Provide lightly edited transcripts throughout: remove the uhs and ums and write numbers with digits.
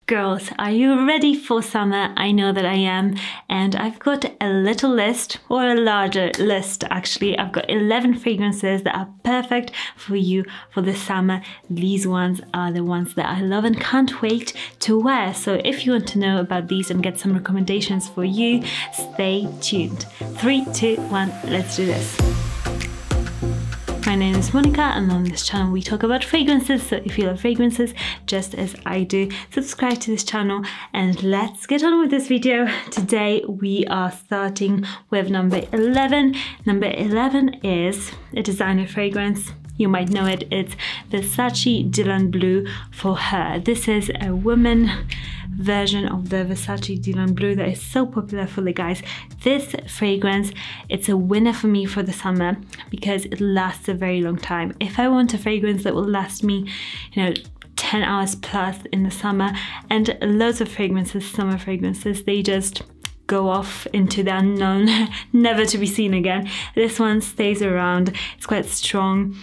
Girls, are you ready for summer? I know that I am, and I've got a little list, or a larger list actually. I've got 11 fragrances that are perfect for you for the summer. These ones are the ones that I love and can't wait to wear. So if you want to know about these and get some recommendations for you, stay tuned. 3, 2, 1, let's do this. My name is Monica, and on this channel we talk about fragrances, so if you love fragrances just as I do, subscribe to this channel and let's get on with this video. Today we are starting with number 11. Number 11 is a designer fragrance. You might know it, it's Versace Dylan Blue for Her. This is a woman version of the Versace Dylan Blue that is so popular for the guys. This fragrance, it's a winner for me for the summer because it lasts a very long time. If I want a fragrance that will last me, 10 hours plus in the summer, and loads of fragrances, summer fragrances, they just go off into the unknown, never to be seen again. This one stays around, it's quite strong.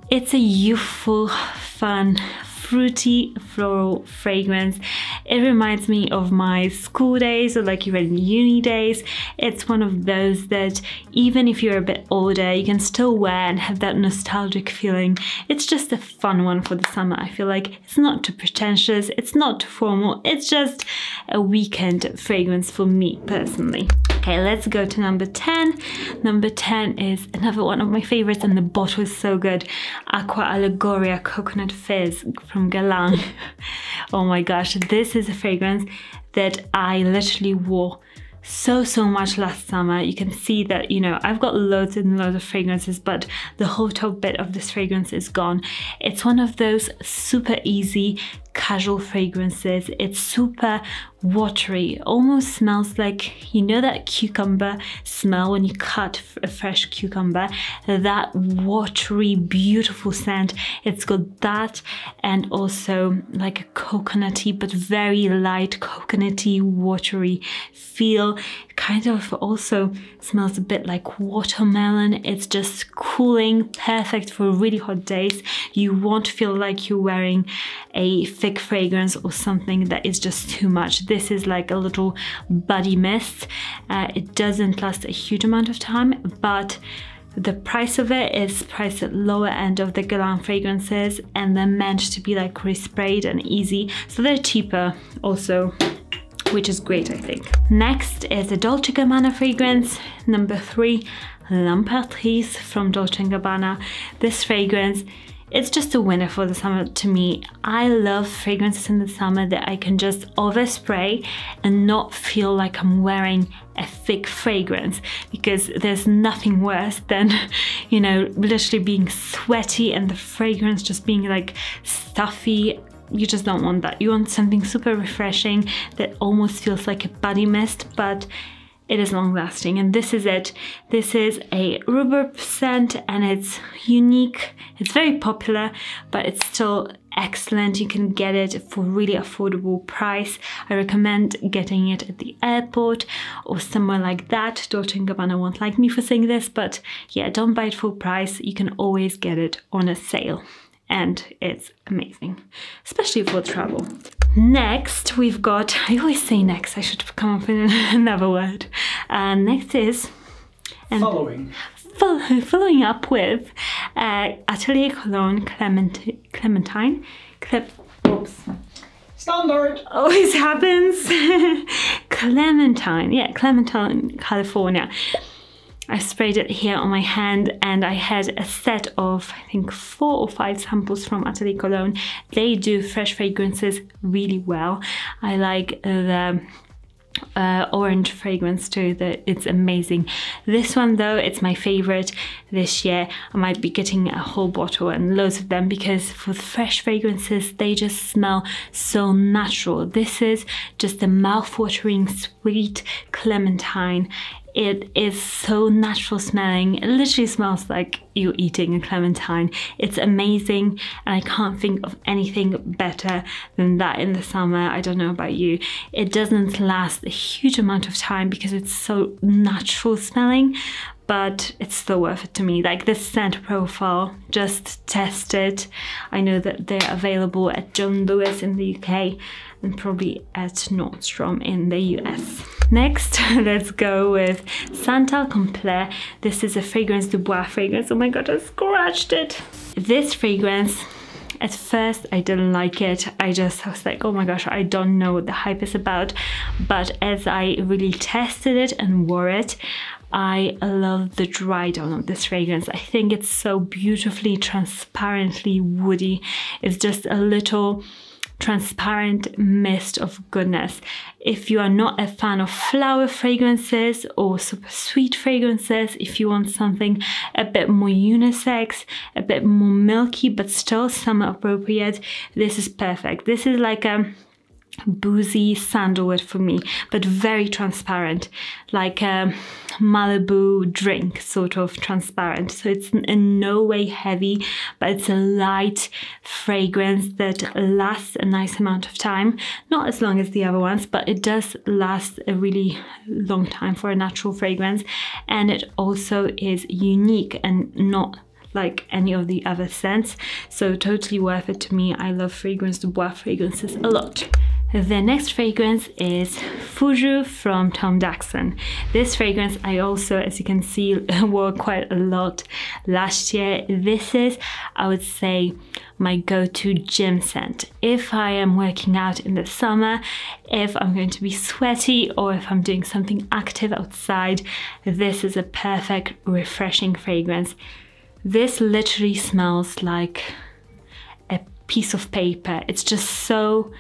It's a youthful, fun, fruity floral fragrance. It reminds me of my school days, or like even uni days. It's one of those that even if you're a bit older, you can still wear and have that nostalgic feeling. It's just a fun one for the summer. I feel like it's not too pretentious, it's not too formal, it's just a weekend fragrance for me personally. Okay, let's go to number 10. Number 10 is another one of my favorites, and the bottle is so good. Aqua Allegoria Coconut Fizz from Guerlain. Oh my gosh, this is a fragrance that I literally wore so much last summer. You can see that, I've got loads and loads of fragrances, but the whole top bit of this fragrance is gone. It's one of those super easy casual fragrances. It's super watery, almost smells like, that cucumber smell when you cut a fresh cucumber, that watery, beautiful scent. It's got that, and also like a coconutty, but very light coconutty, watery feel. Kind of also smells a bit like watermelon. It's just cooling, perfect for really hot days. You won't feel like you're wearing a thick fragrance or something that is just too much. This is like a little body mist. It doesn't last a huge amount of time, but the price of it is priced at lower end of the Guerlain fragrances, and they're meant to be like resprayed and easy, so they're cheaper also, which is great, I think. Next is a Dolce & Gabbana fragrance, number 3, L'Impératrice from Dolce & Gabbana. This fragrance, it's just a winner for the summer to me. I love fragrances in the summer that I can just overspray and not feel like I'm wearing a thick fragrance, because there's nothing worse than, literally being sweaty and the fragrance just being like stuffy. You just don't want that. You want something super refreshing that almost feels like a body mist, but it is long lasting, and this is it. This is a rhubarb scent, and it's unique. It's very popular, but it's still excellent. You can get it for really affordable price. I recommend getting it at the airport or somewhere like that. Dolce & Gabbana won't like me for saying this, but yeah, don't buy it full price. You can always get it on a sale, and it's amazing, especially for travel. Next, we've got, I always say next, I should come up with another word. Next is... Following up with Atelier Cologne Clementine. Oops. Standard! Always happens. Clementine, California. I sprayed it here on my hand, and I had a set of, I think, 4 or 5 samples from Atelier Cologne. They do fresh fragrances really well. I like the orange fragrance too, it's amazing. This one though, it's my favorite this year. I might be getting a whole bottle and loads of them, because for fresh fragrances, they just smell so natural. This is just a mouth-watering sweet clementine. It is so natural smelling. It literally smells like you're eating a clementine. It's amazing, and I can't think of anything better than that in the summer. I don't know about you. It doesn't last a huge amount of time because it's so natural smelling, but it's still worth it to me. Like this scent profile, just test it. I know that they're available at John Lewis in the UK. and probably at Nordstrom in the US. Next, let's go with Santal Complet. This is a fragrance, the Bois fragrance. Oh my god, I scratched it. This fragrance, at first I didn't like it. I was like, oh my gosh, I don't know what the hype is about. But as I really tested it and wore it, I love the dry down of this fragrance. I think it's so beautifully, transparently woody. It's just a little transparent mist of goodness. If you are not a fan of flower fragrances or super sweet fragrances, if you want something a bit more unisex, a bit more milky but still summer appropriate, this is perfect. This is like a boozy sandalwood for me, but very transparent, like a Malibu drink, sort of transparent. So it's in no way heavy, but it's a light fragrance that lasts a nice amount of time. Not as long as the other ones, but it does last a really long time for a natural fragrance. And it also is unique and not like any of the other scents. So totally worth it to me. I love Fragrance de Bois fragrances a lot. The next fragrance is Fuji from Tom Daxon. This fragrance I also, as you can see, wore quite a lot last year. This is, I would say, my go-to gym scent. If I am working out in the summer, if I'm going to be sweaty, or if I'm doing something active outside, this is a perfect, refreshing fragrance. This literally smells like a piece of paper. It's just so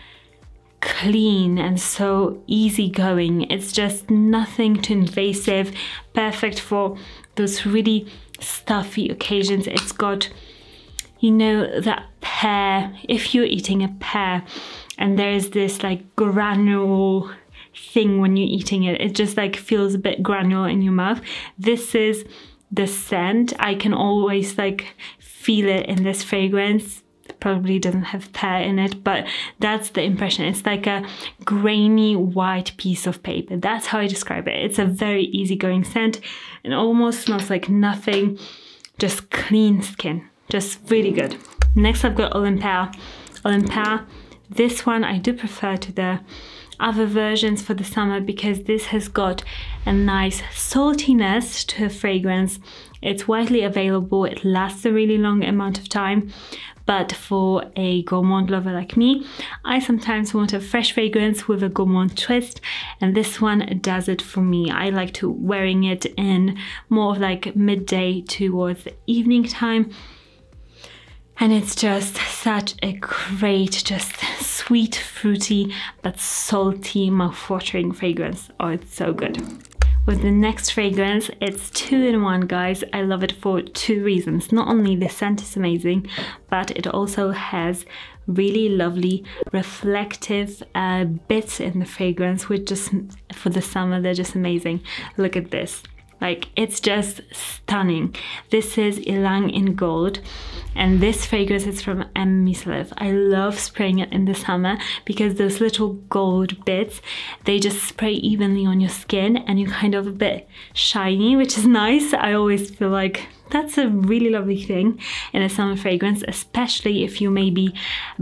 clean and so easygoing. It's just nothing too invasive, perfect for those really stuffy occasions. It's got, you know, that pear, if you're eating a pear and there's this like granule thing when you're eating it, it just like feels a bit granular in your mouth. This is the scent. I can always like feel it in this fragrance. Probably doesn't have pear in it, but that's the impression. It's like a grainy white piece of paper. That's how I describe it. It's a very easygoing scent and almost smells like nothing, just clean skin, just really good. Next I've got Olympia. Olympia, this one I do prefer to the other versions for the summer because this has got a nice saltiness to a fragrance. It's widely available, it lasts a really long amount of time, but for a gourmand lover like me, I sometimes want a fresh fragrance with a gourmand twist, and this one does it for me. I like to wearing it in more of like midday towards the evening time, and it's just such a great, just sweet, fruity, but salty, mouth-watering fragrance. Oh, it's so good. With the next fragrance, it's 2-in-1, guys. I love it for 2 reasons. Not only the scent is amazing, but it also has really lovely reflective bits in the fragrance, which just, for the summer, they're just amazing. Look at this. Like, it's just stunning. This is Ylang in Gold, and this fragrance is from Micaleff. I love spraying it in the summer because those little gold bits, they just spray evenly on your skin and you're kind of a bit shiny, which is nice. I always feel like that's a really lovely thing in a summer fragrance, especially if you may be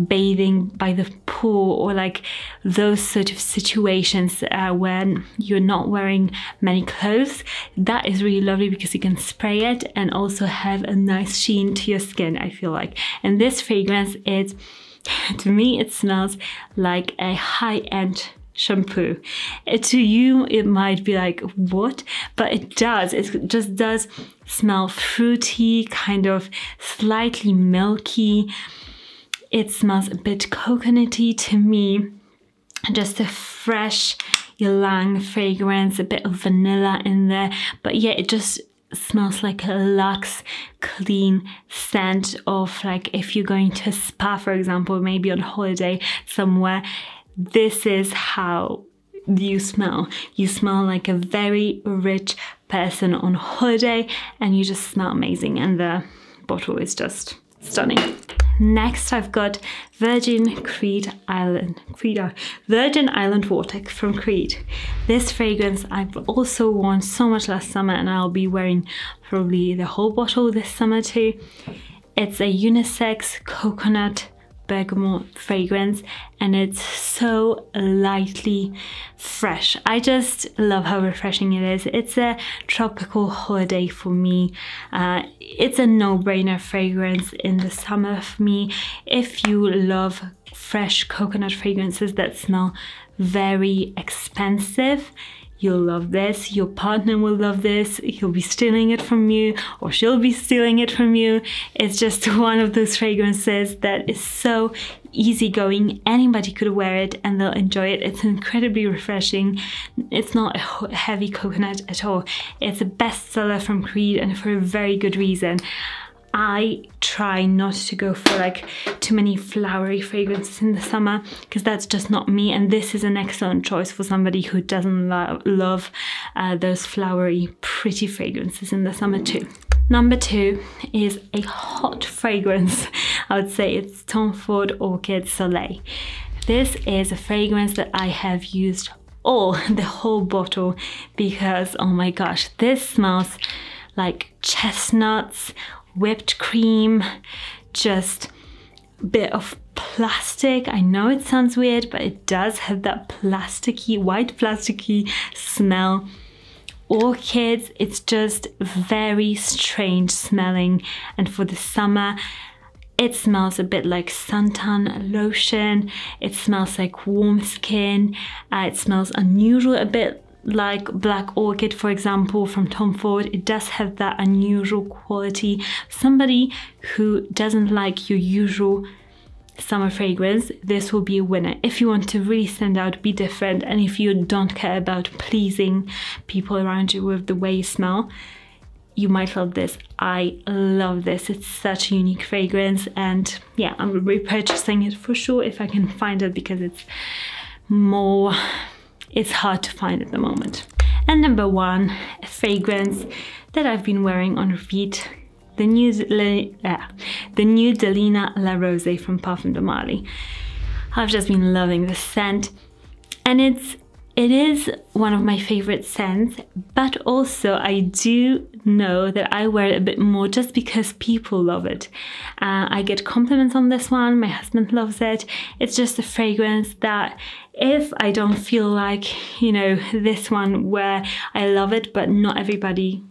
bathing by the pool or like those sort of situations when you're not wearing many clothes. That is really lovely because you can spray it and also have a nice sheen to your skin, I feel like. And this fragrance is, to me, it smells like a high-end shampoo. To you it might be like, what? But it does. It just does smell fruity, kind of slightly milky. It smells a bit coconutty to me. Just a fresh ylang fragrance, a bit of vanilla in there, but yeah, it just smells like a luxe, clean scent of, like, if you're going to a spa, for example, maybe on holiday somewhere. This is how you smell. You smell like a very rich person on holiday, and you just smell amazing, and the bottle is just stunning. Next, I've got Virgin Island Water from Creed. This fragrance I've also worn so much last summer, and I'll be wearing probably the whole bottle this summer too. It's a unisex coconut bergamot fragrance, and it's so lightly fresh. I just love how refreshing it is. It's a tropical holiday for me. It's a no-brainer fragrance in the summer for me. If you love fresh coconut fragrances that smell very expensive, you'll love this. Your partner will love this. He'll be stealing it from you, or she'll be stealing it from you. It's just one of those fragrances that is so easygoing. Anybody could wear it and they'll enjoy it. It's incredibly refreshing. It's not a heavy coconut at all. It's a bestseller from Creed, and for a very good reason. I try not to go for like too many flowery fragrances in the summer, because that's just not me, and this is an excellent choice for somebody who doesn't love those flowery pretty fragrances in the summer too. Number 2 is a hot fragrance. I would say it's Tom Ford Orchid Soleil. This is a fragrance that I have used the whole bottle, because oh my gosh, this smells like chestnuts, whipped cream, just a bit of plastic. I know it sounds weird, but it does have that plasticky, white plasticky smell. Orchids, it's just very strange smelling, and for the summer it smells a bit like suntan lotion. It smells like warm skin. It smells unusual, a bit like Black Orchid, for example, from Tom Ford. It does have that unusual quality. Somebody who doesn't like your usual summer fragrance, this will be a winner. If you want to really stand out, be different, and if you don't care about pleasing people around you with the way you smell, you might love this. I love this. It's such a unique fragrance, and yeah, I'm repurchasing it for sure if I can find it, because it's hard to find at the moment. And number 1, a fragrance that I've been wearing on repeat, the new Delina La Rose from Parfums de Marly. I've just been loving this scent, and it is one of my favorite scents, but also I do know that I wear it a bit more just because people love it. I get compliments on this one, my husband loves it. It's just a fragrance that if I don't feel like, you know, this one where I love it but not everybody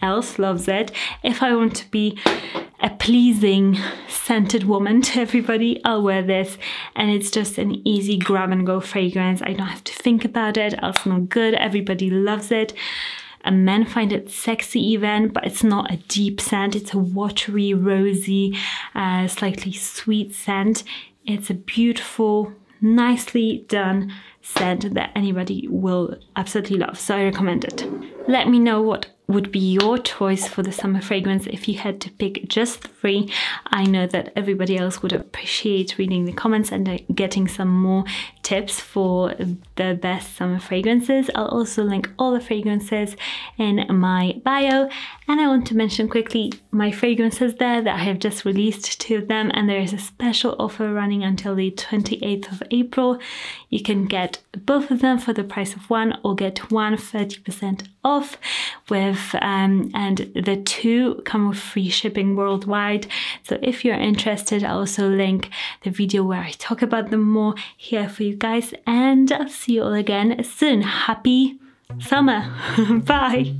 else loves it, if I want to be a pleasing scented woman to everybody, I'll wear this, and it's just an easy grab and go fragrance. I don't have to think about it. I'll smell good. Everybody loves it. And men find it sexy even, but it's not a deep scent. It's a watery, rosy, slightly sweet scent. It's a beautiful, nicely done scent that anybody will absolutely love, so I recommend it. Let me know what would be your choice for the summer fragrance if you had to pick just 3. I know that everybody else would appreciate reading the comments and getting some more tips for the best summer fragrances. I'll also link all the fragrances in my bio, and I want to mention quickly my fragrances there that I have just released 2 of them, and there is a special offer running until the 28th of April. You can get both of them for the price of one, or get one 30% off with and the 2 come with free shipping worldwide. So if you're interested, I'll also link the video where I talk about them more here for you guys, and I'll see you all again soon. Happy summer. Bye.